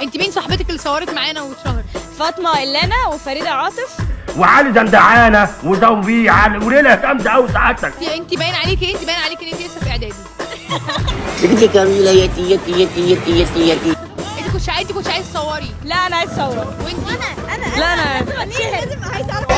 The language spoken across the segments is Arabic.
انت مين صاحبتك اللي صورت معانا واتشهرت؟ فاطمه إلانا وفريده عاطف وعلي دندعانه وزوبي علي وليله جامده قوي سعادتك. انت باين عليكي ان انت لسه في اعدادي. انت جميله يتي. انت كنتش عايز تصوري؟ لا انا عايز اصور. وانت؟ لا انا لازم عايز اعرف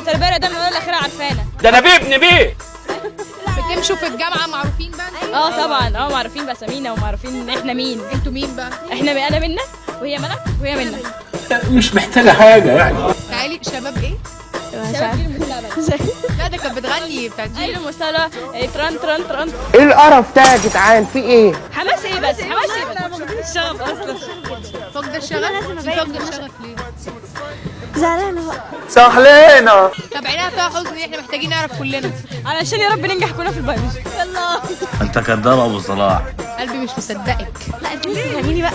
التربيه ده من الاولى لاخرها عارفانا. ده انا ابن بيه. بتمشوا في الجامعه معروفين بقى؟ طبعا معروفين باسامينا ومعروفين ان احنا مين. انتوا مين بقى؟ احنا انا منى وهي ملك وهي منى. مش محتاجه حاجه يعني. تعالي شباب ايه؟ شباب جيل المستقبل. لا ده كانت بتغني بتاعت جيل المستقبل. تران. ايه القرف ده يا جدعان؟ في ايه؟ حماس ايه بس الشغف اصلا. فقد الشغف؟ فقد الشغف ليه؟ زعلانه بقى. صحلينا. طب عينيها فيها حزن، احنا محتاجين نعرف كلنا. علشان يا رب ننجح كلنا في البيولوجي. يلا. انت كداب ابو صلاح. قلبي مش مصدقك. لا انت تفهميني بقى.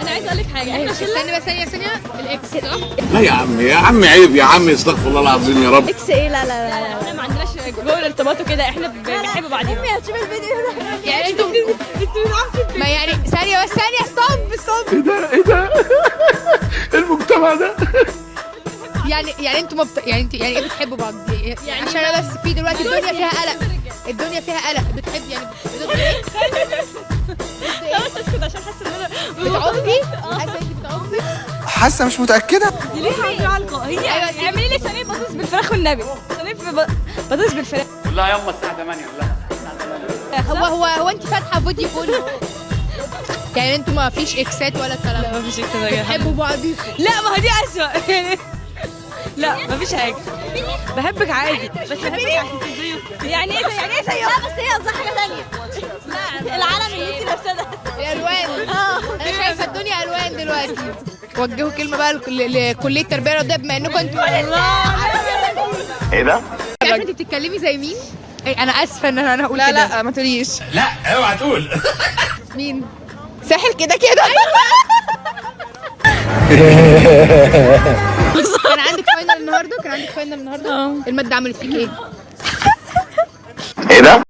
انا عايزه اقول لك حاجه، احنا شله. استني بس ثانيه الاكس صح؟ لا يا عم عيب يا عم، استغفر الله العظيم يا رب. اكس ايه؟ لا احنا ما عندناش جو الارتباط وكده، احنا بنحب بعضينا. امي هتشوف الفيديو ده. يعني انتوا ما يعني ثانيه ستوب. ايه ده المجتمع ده؟ يعني انتوا يعني ايه بتحبوا بعض؟ يعني عشان انا بس في دلوقتي الدنيا فيها قلق. بتحب يعني ايه؟ بس اسكت عشان حاسه ان انا بتعضي؟ حاسه انت بتعضي؟ حاسه مش متاكده. ليه علقه؟ هي اعملي لي صينيه بطاطس بالفراخ والنبي. صينيه بطاطس بالفراخ. لا يما الساعه 8 لا. هو انت فاتحه فيديو كله؟ يعني انتوا ما فيش اكسات ولا كلام؟ لا مفيش كده. بتحبوا بعض؟ لا ما هو دي اسوء يعني. لا مفيش حاجه. بحبك عادي بس بحبك عشان تزيو. يعني ايه زيو؟ لا بس هي قصدها حاجه ثانيه. لا العالم اللي انت لابساه ده. الالوان. انا شايفه الدنيا الوان دلوقتي. وجهوا كلمه بقى لكليه التربيه الرياضيه بما انكم انتوا. ايه ده؟ عارفه انت بتتكلمي زي مين؟ انا اسفه ان انا هقول كده. لا ما تقوليش. لا اوعى تقول. مين؟ ساحل كده كده. كان عندك فاينل النهارده؟ الماده عملت فيك ايه؟ ايه ده؟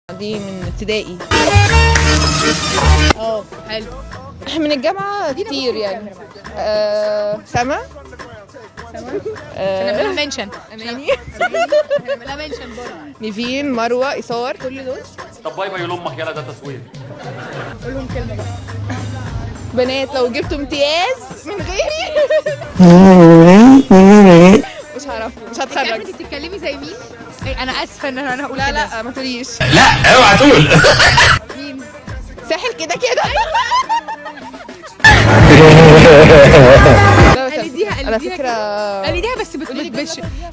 دي من ابتدائي. حلو. من الجامعة كتير يعني. سما. هنعملها منشن. أماني. هنعملها منشن برضه. نيفين، مروة، إيثار، كل دول. طب باي باي لامك يلا، ده تصوير. قولهم كلمة بقى. بنات لو جبتوا امتياز من غيري مش هعرف، مش هتخرج. انت بتتكلمي زي مين؟ انا اسفه ان انا هقول لا كده. لا ما تقوليش. لا اوعى تقول. مين؟ ساحل كده كده. قلديها على فكرة قلديها بس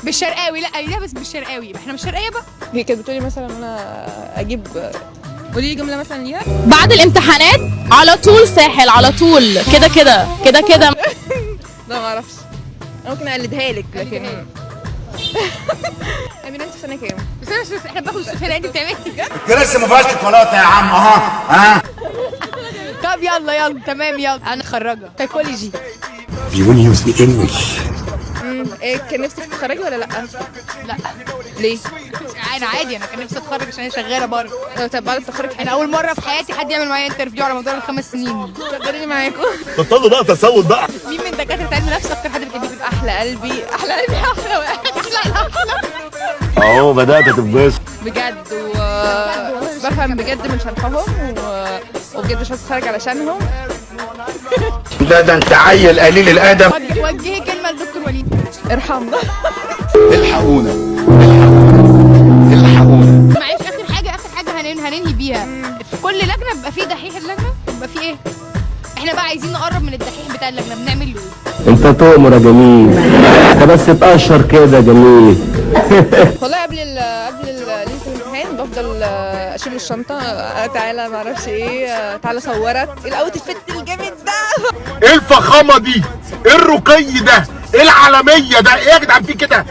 بالشرقاوي. لا قلديها بس بالشرقاوي، احنا مش شرقيه بقى. هي كانت بتقولي مثلا انا اجيب، قولي لي جملة مثلا ليها. بعد الامتحانات على طول ساحل، على طول كده كده كده كده. لا ما اعرفش، ممكن اقلدها لك لكن امينه انت في سنه كام؟ بس احنا بناخد السفينه انت بتعملي لسه ما فيهاش شوكولاته يا عم. ها طب يلا تمام يلا. انا خرجه سايكولوجي. ايه كان نفسك تتخرجي ولا لا؟ لا ليه؟ انا عادي، انا كان نفسي اتخرج عشان انا شغاله بره. طب بعد التخرج انا اول مره في حياتي حد يعمل معايا انترفيو على مدار ال5 سنين. شغليني معاكم. بطلوا بقى تسود بقى. مين من دكاتره علم النفس اكتر حد بتحبيه؟ احلى قلبي، احلى قلبي، احلى واحد. اهو بدات تتبسط. بجد وبفهم بجد من شرحهم وبجد مش هتخرج علشانهم. ده انت عيل قليل الادب. وجهي كلمه لدكتور وليد. ارحمنا. الحقونا الحقونا. معلش اخر حاجه هننهي بيها. في كل لجنه بيبقى فيه دحيح اللجنه، بيبقى فيه ايه؟ احنا بقى عايزين نقرب من الدحيح بتاع اللجنه، بنعمل له ايه؟ انت تؤمر يا جميل. انت بس تقشر كده جميل. والله قبل ليله الامتحان بفضل اشيل الشنطه، تعالى ما اعرفش ايه، تعالى صورك الاوتفيت الجامد ده. ايه الفخامه دي؟ ايه الرقي ده؟ ايه العالميه ده؟ ايه يا جدعان في كده؟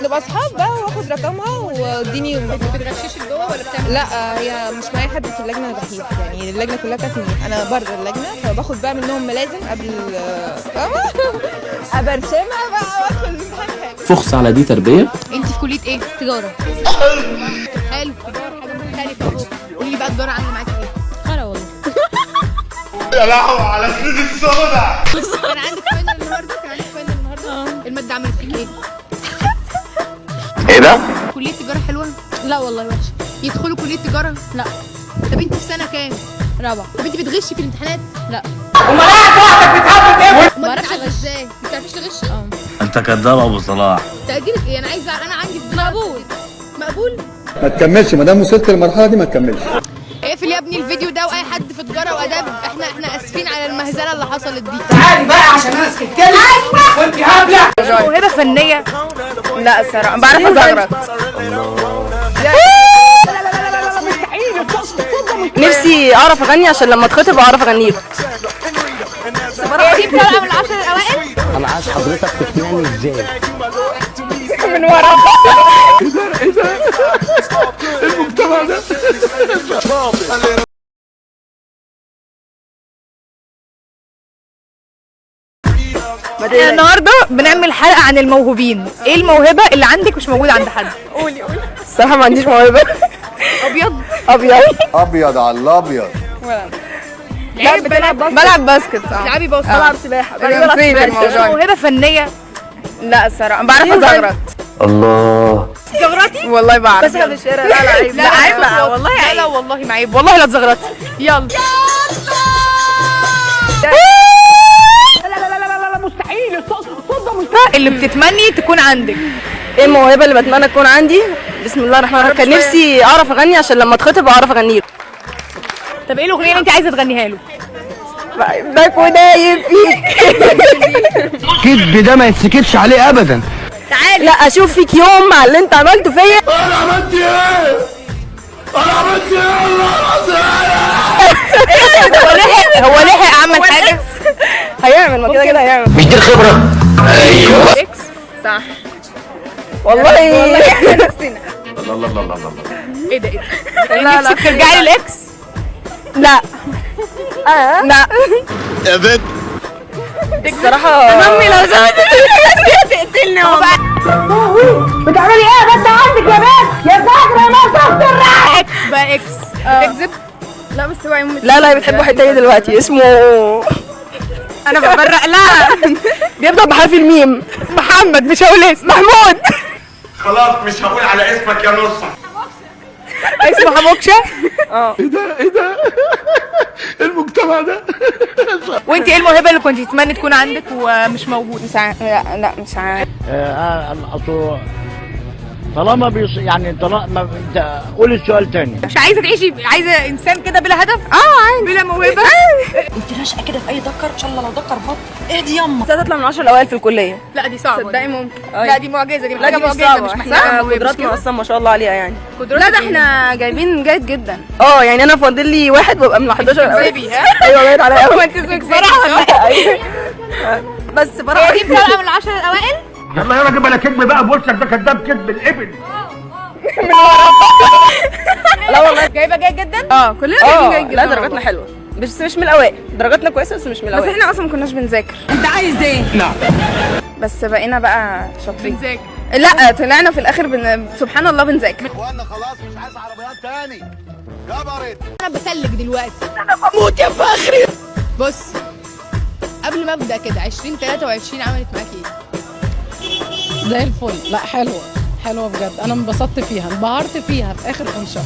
نبقى اصحاب بقى واخد رقمها واديني. بتغششي جوه ولا بتعمل؟ لا هي مش معايا حد في اللجنه دحيح، يعني اللجنه كلها بتاعتي انا بره اللجنه، فباخد بقى منهم ملازم قبل ابرشمها بقى وادخل الامتحان حلو. فخس على دي تربيه. انت في كليه ايه؟ تجاره. حلو تجاره حاجه مختلفه اهو. قولي لي بقى التجاره عامله معاكي ايه؟ خرا والله. يا لهوي على سنين السودا. كان عندك فاينل النهارده؟ الماده عملت فيك ايه؟ ايه ده؟ كليه تجاره حلوه؟ لا والله وحشه. يدخلوا كليه تجاره؟ لا. طب انت في سنه كام؟ رابعه. طب انت بتغشي في الامتحانات؟ لا. ما بعرفش اغش. ازاي؟ ما بتعرفيش تغشي؟ انت كداب ابو صلاح. تقديرك ايه؟ انا عايزه، انا عندي مقبول. ما تكملش، ما دام وصلت للمرحله دي ما تكملش. اقفل يا ابني الفيديو ده، واي حد في تجاره واداب احنا اسفين على المهزله اللي حصلت دي. تعالي بقى عشان انا سكتلك وانت هبله. موهبه فنيه؟ لا الصراحه بعرف ازغرط. نفسي اعرف اغني عشان لما اتخطب اعرف اغني له. دي بتبقى من 10 الاوائل. انا عايز حضرتك تقنعني ازاي من ورا. المجتمع ده. النهارده بنعمل حلقه عن الموهوبين. ايه الموهبه اللي عندك مش موجوده عند حد؟ قولي. الصراحه ما عنديش موهبه. ابيض على الابيض. بلعب باسكت. بتلعبي باسكت؟ بلعب سباحه. موهبه فنيه؟ لا الصراحه بعرف ازغرط. الله. زغرتي؟ والله بعرف. بس في الشارع لا عيب. لا عيب بقى والله عيب. لا والله ما عيب، والله لا تزغرطي. يلا. لا مستحيل. اللي بتتمني تكون عندك. ايه الموهبه اللي بتمنى تكون عندي؟ بسم الله الرحمن الرحيم. كان نفسي اعرف اغني عشان لما اتخطب اعرف اغني له. طب ايه الاغنيه اللي انت عايزه تغنيها له؟ بحبك ونايم فيك. الكذب ده ما يتسكتش عليه ابدا. تعالي. لا اشوف فيك يوم مع اللي انت عملته فيا. انا عملت ايه؟ الله هو لحق عمل حاجه؟ هيعمل، ما كده هيعمل. مش دي الخبره؟ ايوه اكس صح والله. الله. ايه ده؟ لا ترجعي للاكس؟ لا لا يا بنت الصراحه امي لو زودت تقتلني والله. بتعملي ايه بس عندك يا بنت يا فاكره ما شفت الرعد اكس بقى اكس اكذب. لا بس هو لا بتحب واحد تاني دلوقتي اسمه انا ببرق لا بيبدأ بحرف الميم. محمد، مش هقول اسم محمود. خلاص مش هقول على اسمك يا نصة. اسمه حموكشه. ايه ده المجتمع ده. وانت ايه الموهبه اللي كنت تتمني تكون عندك ومش موجود؟ مش عارف. لا مش عارف. طالما يعني طالما انت قول السؤال تاني. مش عايزه تعيشي، عايزه انسان كده بلا هدف. عادي بلا موهبه. انت ناشئه كده في اي دكر ان شاء الله لو دكر فط اهدي يما. تطلع من 10 الاوائل في الكليه. لا دي صعبه. صدقي ممكن. لا دي معجزه، دي لا دي معجزه مش مش محتاجه محتاجه قدراتنا اصلا ما شاء الله عليها يعني. لا ده احنا جايبين جيد جدا. يعني انا فاضل لي واحد وابقى من 11 الاوائل. بتكذبي، ها؟ ايوه باين عليا قوي. انت بصراحه ايوه بس بصراحه دي بتبقى من 10 الاوائل. يلا يلا جيب انا كذب بقى بوشك ده كذاب كذب الابن. لا والله جايبه جيد جدا. كلنا جايبين جيد جدا. لا درجاتنا حلوه بس مش من الاوائل. درجاتنا كويسه بس مش من الاوائل. بس احنا اصلا ما كناش بنذاكر. انت عايز ايه؟ نعم. بس بقينا بقى شاطرين. بنذاكر. لا طلعنا في الاخر سبحان الله بنذاكر. وانا خلاص مش عايز عربيات تاني جبرت. انا بسلك دلوقتي. انا بموت يا فخري. بص قبل ما ابدا كده 2023 عملت معاك ايه؟ زي الفل. لا حلوه حلوه بجد، انا انبسطت فيها، انبهرت فيها في اخر كام شهر.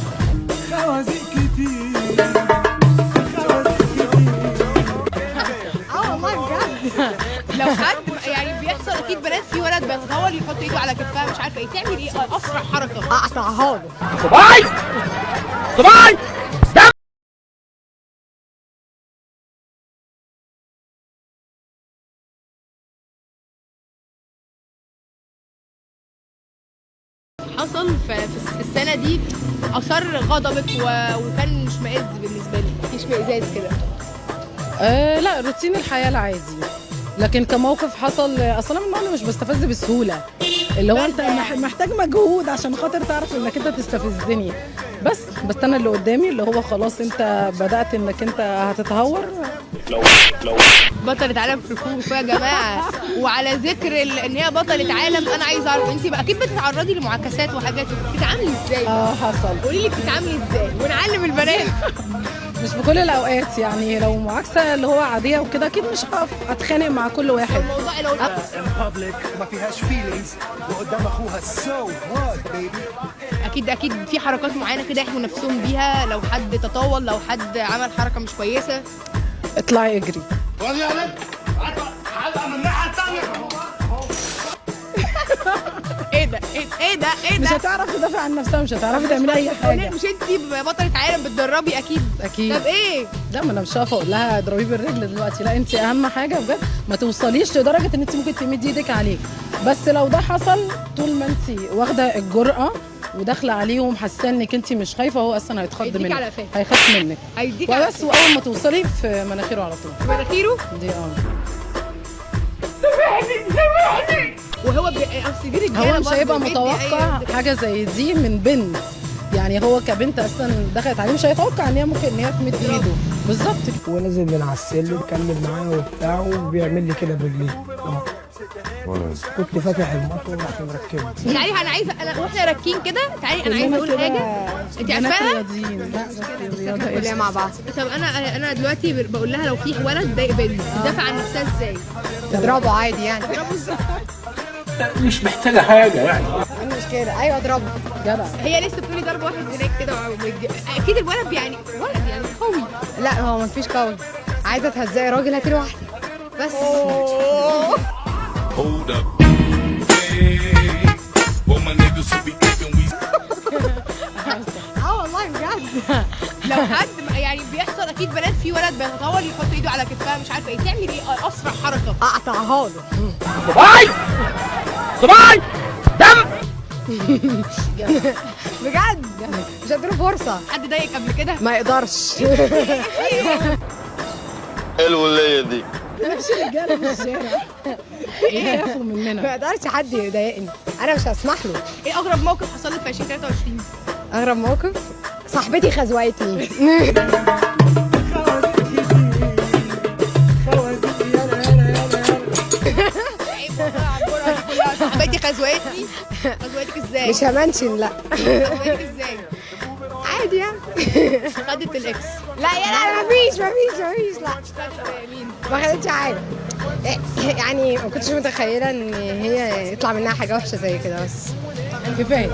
والله بجد. لو حد يعني بيحصل اكيد بنات في ولد بيتطور يحط ايده على كتفها مش عارفه ايه تعمل ايه اسرع حركه اقطعها له. صباي صباي. حصل في السنه دي اثر غضبك وكان مشمئز بالنسبه لي في اشمئزاز كده؟ لا روتين الحياه العادي، لكن كموقف حصل اصلا انا من النوع اللي مش بستفز بسهوله، اللي هو انت محتاج مجهود عشان خاطر تعرف انك انت تستفزني. بس انا اللي قدامي اللي هو خلاص انت بدات انك انت هتتهور. بطلة عالم في ركوب يا جماعه. وعلى ذكر ان هي بطلة عالم، انا عايزه اعرف انت اكيد بتتعرضي لمعاكسات وحاجات، بتتعاملي ازاي؟ حصل. قولي لي بتتعاملي ازاي ونعلم البنات. مش في كل الاوقات يعني، لو معاكسه اللي هو عاديه وكده اكيد مش هقف اتخانق مع كل واحد. الموضوع لو ما فيهاش فيلينجز وقدام اخوها سو وات بيبي. اكيد في حركات معينه كده يحموا نفسهم بيها لو حد تطاول، لو حد عمل حركه مش كويسه. اطلعي اجري. خد يا ولد حلقه من الناحيه الثانيه. ايه ده مش هتعرف تدافع عن نفسها، مش هتعرفي تعملي اي حاجه. مش انت بطلة عالم بتدربي اكيد. طب ايه؟ لا ما انا مش هقف اقول لها اضربيه بالرجل دلوقتي، لا انت اهم حاجه بجد ما توصليش لدرجه ان انت ممكن تمدي ايدك عليه. بس لو ده حصل طول ما انت واخده الجرأه وداخله عليه ومحسه انك انت مش خايفه، هو اصلا هيتخض منك، هيخاف منك وبس. واول ما توصلي في مناخيره على طول. في مناخيره دي وهو اصل دي رجاله، هو مش هيبقى متوقع حاجه زي دي من بنت. يعني هو كبنت اصلا دخلت عليه مش هيتوقع ان هي ممكن ان هي تمد ايده. بالظبط. هو نزل من على السلم كمل معايا وبتاع وبيعمل لي كده برجليه. كنت فاتح الموتور عشان اركبه. تعالي انا عايزه واحنا راكين كده، تعالي انا عايزه اقول حاجه. انت عارفاها؟ لا بس الرياضه كلها مع بعض. طب انا دلوقتي بقول لها لو في ولد ضايق بنت تدافع عن نفسها ازاي؟ تضربه عادي يعني. مش محتاجه حاجه يعني. مش كده. ايوه اضربه. جدع. هي لسه بتقولي ضرب واحد هناك كده اكيد الولد يعني ولد يعني قوي. لا هو مفيش قوي. عايزه تهزقي راجل هاتي له واحده بس. والله بجد. لو حد يعني بيحصل اكيد بنات في ولد بيتطور يحط ايده على كتفها مش عارفه ايه تعمل ايه اسرع حركه اقطعها له. صباي صباي دم. بجد مش هديله فرصه. حد ضايقك قبل كده؟ ما يقدرش. حلوه الليله دي. مش رجاله في الشارع يخافوا مننا. ما يقدرش حد يضايقني، انا مش هسمح له. ايه اغرب موقف حصل لك في 2023؟ اغرب موقف صاحبتي خزوقتني. ازاي؟ مش همنشن لا. بقيت ازاي؟ عادي يعني. خدت الاكس. لا يا لا مفيش لا. مين؟ ما خدتش حاجه. يعني ما كنتش متخيله ان هي يطلع منها حاجه وحشه زي كده بس كفايه.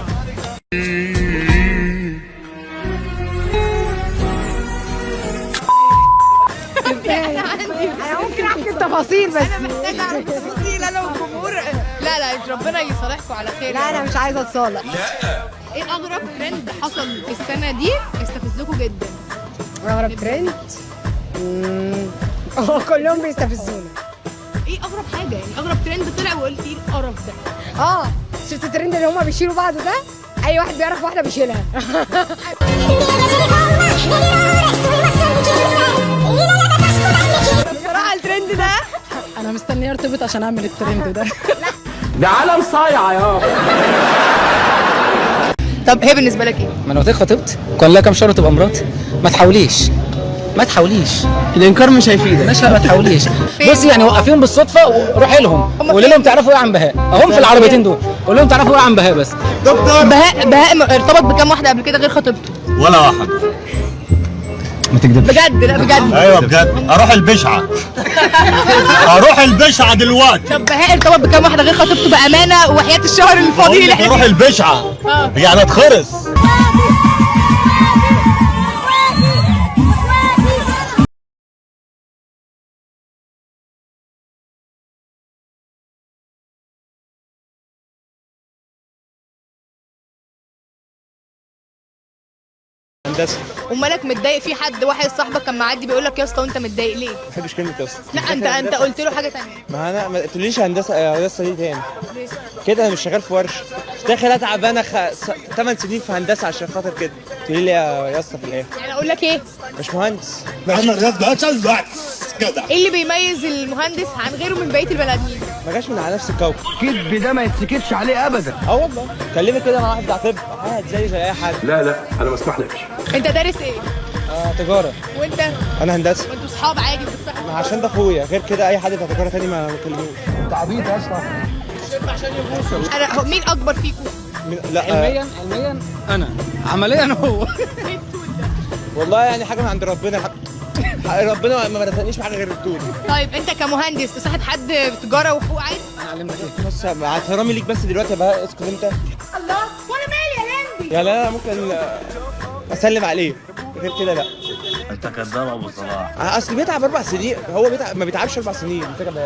انا ممكن احكي التفاصيل بس انا محتاجه اعرف التفاصيل انا والجمهور. لا ربنا يصالحكم على خير. لا انا مش عايزه اتصالح. ايه اغرب ترند حصل في السنه دي استفزكم جدا؟ اغرب ترند كلهم بيستفزونا. ايه اغرب حاجه يعني اغرب ترند طلع وقلت ايه القرف ده؟ شفت الترند اللي هما بيشيلوا بعض ده؟ اي واحد بيعرف واحده بيشيلها. بصراحه الترند ده انا مستنيه ارتبط عشان اعمل الترند ده. ده عالم صايع يا. طب هي بالنسبه لك ايه؟ ما انا قلت لك خطيبتي كان لها كام شهر تبقى مراتي. ما تحاوليش الانكار مش هيفيدك. ماشي ما تحاوليش. بصي يعني وقفيهم بالصدفه وروحي لهم قولي لهم تعرفوا ايه عن بهاء اهم في العربيتين دول. قول لهم تعرفوا ايه عن بهاء بس. بهاء ارتبط بكام واحده قبل كده غير خطيبته؟ ولا واحد. ما تكذبش. بجد؟ لا بجد. ايوه بجد. اروح البشعه دلوقتي. طب بهاء ارتبط بكام واحده غير خطيبته بامانه وحياه الشهر الفاضل اللي احنا اروح البشعه يعني اتخرس. ومالك متضايق في حد واحد صاحبك كان معدي بيقول لك يا اسطى وانت متضايق ليه؟ ما بحبش كلمه يا اسطى. لا انت قلت له حاجه ثانيه. ما انا ما تقوليش هندسه دي تاني كده. انا مش شغال في ورشه داخل اتعب انا 8 سنين في هندسه عشان خاطر كده تقولي لي يا اسطى في الاخر. يعني اقول لك ايه؟ مش مهندس. ايه اللي بيميز المهندس عن غيره من بقيه البني ادمين؟ ما جاش من على نفس الكوكب. الكذب ده ما يتسكتش عليه ابدا. والله كلمني كده مع واحد بتاع طب عادي زي اي حد. لا انا ما اسمحلكش. انت دارس ايه؟ تجاره. وانت؟ انا هندسه. وانتوا صحاب عادي بتتصاحبوا؟ عشان ده اخويا غير كده اي حد بتاع تجاره تاني ما بكلموش. انت عبيط يا اسطى. عشان يبوسوا. انا مين اكبر فيكم؟ لا علميا انا عمليا هو. والله يعني حاجه من عند ربنا. ربنا ما رزقنيش بحاجه غير الطول. طيب انت كمهندس تصاحب حد في تجاره وحقوق عادي؟ انا علمتك ايه؟ بص مع احترامي ليك بس دلوقتي يا بهاء اسكت انت. الله وانا مالي يا لمبي؟ يعني انا ممكن اسلم عليه غير كده لا. انت كذاب ابو صلاح. اصل بيتعب 4 سنين هو ما بيتعبش 4 سنين.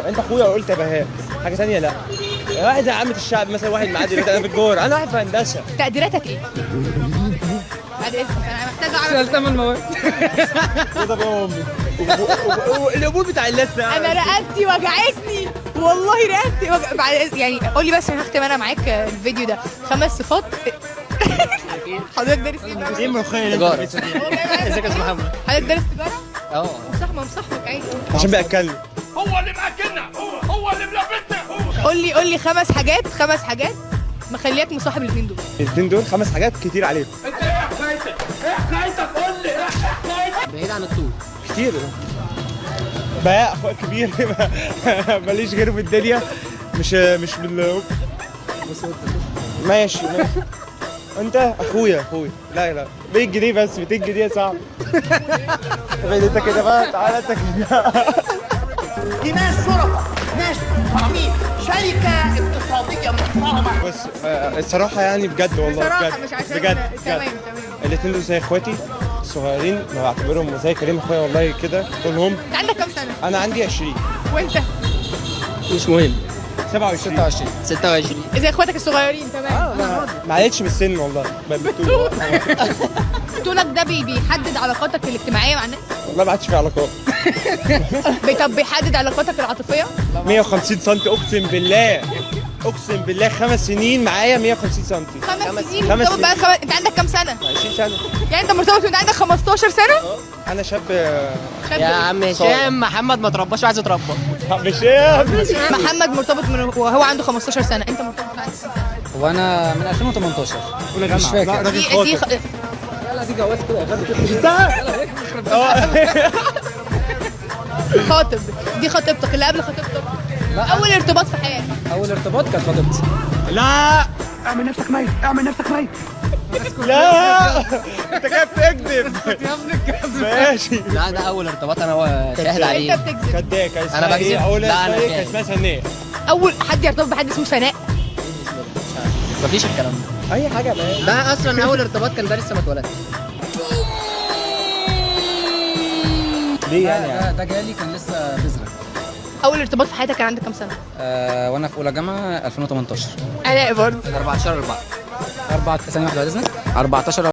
انت اخويا قلت يا بهاء حاجه ثانيه لا. واحد زي عامه الشعب مثلا واحد معدي دلوقتي انا في الجور انا واحد في هندسه. تقديراتك ايه؟ بعد اذنك انا محتاجه اعرف. شلت من المواد. وده بقى امي القبول بتاع اللثه. انا رقبتي وجعتني والله رقبتي بعد يعني قول لي بس هختم انا معاك الفيديو ده 5 صفات. حضرتك دارس ايه؟ ايه ملوخيه تجاره. ازيك يا محمد؟ حضرتك دارس تجاره؟ اه مصاحبك عادي. عشان بياكلني. هو اللي ماكلنا هو اللي ملبسنا. قول لي 5 حاجات مخلياك مصاحب الاثنين دول. الاثنين دول 5 حاجات كتير عليهم. انت ايه حكايتك؟ قول لي ايه حكايتك؟ بعيد عن الطول. كتير. بهاء اخويا كبير ماليش غيره في الدنيا. مش ماشي. انت اخويا لا 100 جنيه بس 200 جنيه صعب. طب انت كده بقى تعالى انت كده. دي ناس شرطة ناس محترمين شركة اقتصادية محترمة. بص الصراحة يعني بجد والله بصراحه بجد مش عشان بجد تمام الاثنين دول زي اخواتي الصغيرين ما بعتبرهم زي كريم اخويا والله كده كلهم. انت عندك كام سنه؟ انا عندي 20. وانت؟ مش مهم. 27 26 زي اخواتك الصغيرين تمام. ما عادتش بالسن والله بتقول. طولك ده بيحدد علاقاتك الاجتماعيه مع الناس؟ والله ما عادش في علاقات. طب بيحدد علاقاتك العاطفيه؟ 150 سم اقسم بالله 5 سنين معايا 150 سم. 5 سنين 5 مرتبط بقى انت عندك كام سنه؟ 20 سنه. يعني انت مرتبط وانت عندك 15 سنه؟ انا شاب شاب يا عم هشام محمد ما ترباش وعايز يتربى. مش شاب. محمد مرتبط وهو عنده 15 سنه، انت مرتبط عندك كام سنه؟ وانا من 2018 مش فاكر. دي يلا دي جواز كده خاطب. دي خطيبتك اللي قبل خطيبتك؟ اول ارتباط في حياتك؟ اول ارتباط كانت خطيبتي. لا اعمل نفسك ميت، اعمل نفسك ميت. لا انت كده بتكذب. ماشي. لا ده اول ارتباط انا شاهد عليه. انت بتكذب. كداك أنا بكذب؟ لا، أنا كان كاذب. اسمها سناء. اول حد يرتبط بحد اسمه سناء؟ مفيش الكلام ده. اي حاجه بقى. ده اصلا اول ارتباط كان ده لسه ما اتولدش. ليه يعني؟ ده جالي كان لسه بذره. اول ارتباط في حياتك كان عندك كام سنه؟ وانا في اولى جامعه 2018. الاقي برضه 4 ثانيه واحده بعد اذنك. 14.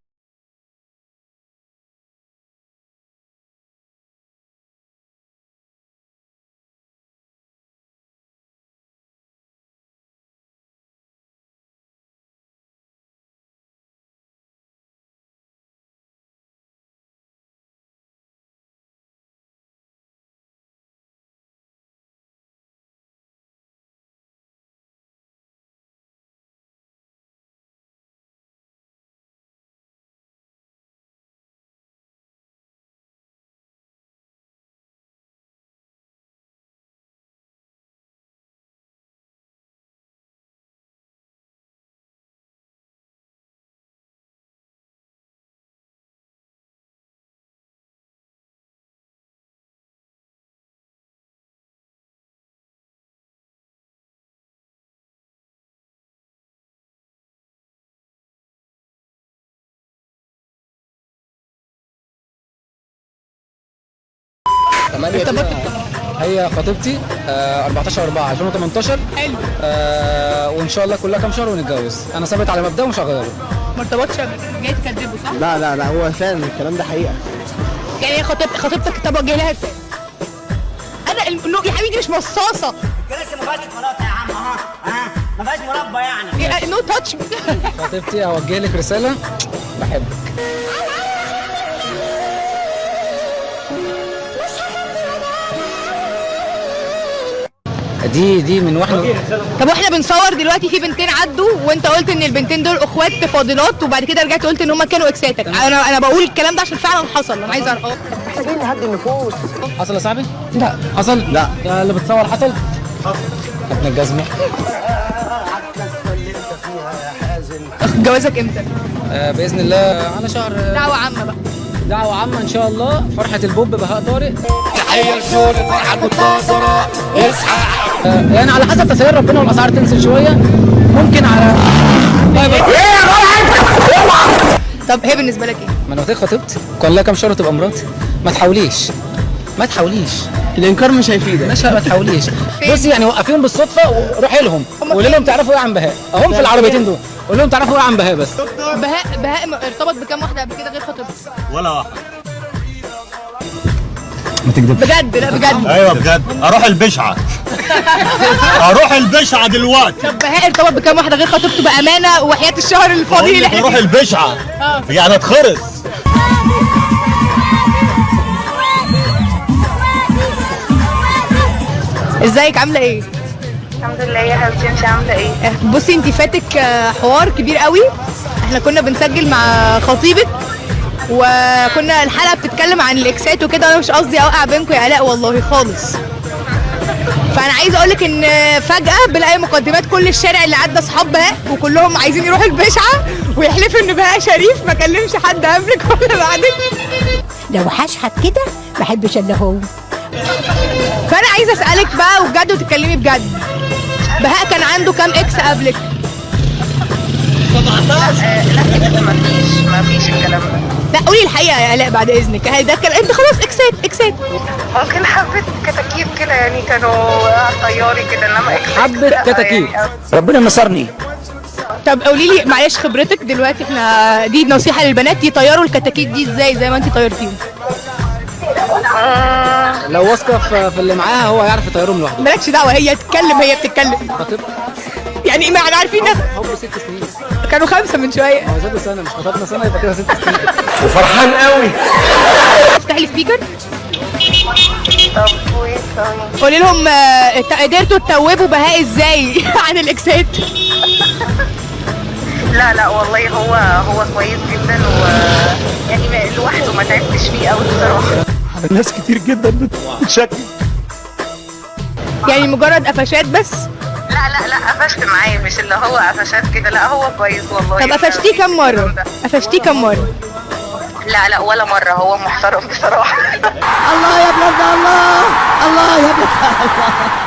هي خطيبتي 14/4/2018. حلو. وان شاء الله كلها كام شهر ونتجوز. انا ثابت على مبدأ ومش هغيره. ما ارتبطتش جاي تكذبه صح؟ لا هو فعلا الكلام ده حقيقه. يعني هي خطيبتك طب وجه لها ازاي؟ انا يا حبيبي دي مش مصاصه. لسه ما فيهاش مراتة يا عم اهو. ها ما فيهاش مربى يعني. نو تاتش. خطيبتي اوجه لك رسالة بحبك. دي من واحنا. طب واحنا بنصور دلوقتي في بنتين عدوا وانت قلت ان البنتين دول اخوات فاضلات وبعد كده رجعت قلت ان هم كانوا اكساتك. انا بقول الكلام ده عشان فعلا حصل. انا عايزه اعرف. محتاجين نهدي النفوس. حصل يا صاحبي؟ لا. حصل؟ لا. ده اللي بتصور حصل؟ ابن الجزمة. جوازك امتى؟ باذن الله على شهر. دعوه عامه بقى. دعوة عامة ان شاء الله. فرحة البوب بهاء طارق. تحيه لشغل فرحه منتصره. اصحى. يعني على حسب تسيير ربنا والاسعار تنزل شويه ممكن على. طب هي بالنسبه لك ايه؟ ما انا قلت لك خطيبتي كان لها كام شهر تبقى مراتي. ما تحاوليش الانكار مش هيفيدك. ما تحاوليش. بصي يعني وقفيهم بالصدفه وروحي لهم وقولي لهم تعرفوا ايه عن بهاء. اهم في العربيتين دول. قول لهم تعرفوا ايه عن بهاء بس. بهاء ارتبط بكام واحده قبل كده غير خطيبتي؟ ولا واحد. ما تكذبش. بجد؟ لا بجد. ايوه بجد. اروح البشعه دلوقتي. طب بهاء ارتبط بكام واحده غير خطيبته بامانه وحياه الشهر الفاضي اللي احنا اروح البشعه. يعني اتخرس. ازيك عامله ايه؟ الحمد لله يا حبيبتي. انت عامله ايه؟ بصي انت فاتك حوار كبير قوي. احنا كنا بنسجل مع خطيبك وكنا الحلقه بتتكلم عن الاكسات وكده وانا مش قصدي اوقع بينكم يا علاء والله خالص. فانا عايزه اقول لك ان فجاه بلاقي مقدمات كل الشارع اللي عدى اصحاب بهاء وكلهم عايزين يروحوا البشعه ويحلفوا ان بهاء شريف ما كلمش حد قبلك ولا بعدك. لو هشحت كده ما بحبش الا هو. فانا عايزه اسالك بقى وبجد وتتكلمي بجد. بهاء كان عنده كام اكس قبلك؟ ما فيش الكلام ده. لا قولي الحقيقه يا الاء بعد اذنك. ده انت خلاص اكسات. ممكن حبة كتاكيت كده يعني كانوا طياري كده انما حبة كتاكيت. ربنا نصرني. طب قولي لي معلش خبرتك دلوقتي. احنا دي نصيحه للبنات يطيروا الكتاكيت دي ازاي زي ما انت طيرتيهم. لو واثقه في اللي معاها هو هيعرف يطيرهم لوحده. مالكش دعوه. هي بتتكلم. خطيبتي يعني ما احنا عارفين حب 6 سنين. كانوا 5 من شويه. هو زادوا سنه مش خطبنا سنه يبقى كده 6 سنين. وفرحان قوي. افتحي السبيكر. طب كويس. قولي لهم قدرتوا تتوبوا بهاء ازاي عن الاكسات. لا والله هو كويس جدا يعني لوحده ما تعبتش فيه قوي بصراحه. ناس كتير جدا بتشكل. يعني مجرد قفشات بس لا قفشت معاه، مش اللي هو قفشات كده، لا هو كويس والله. طب قفشتيه كم مرة؟ قفشتيه كم مرة؟ لا ولا مرة، هو محترم بصراحة. الله يا بلاد الله، الله يا بلاد الله.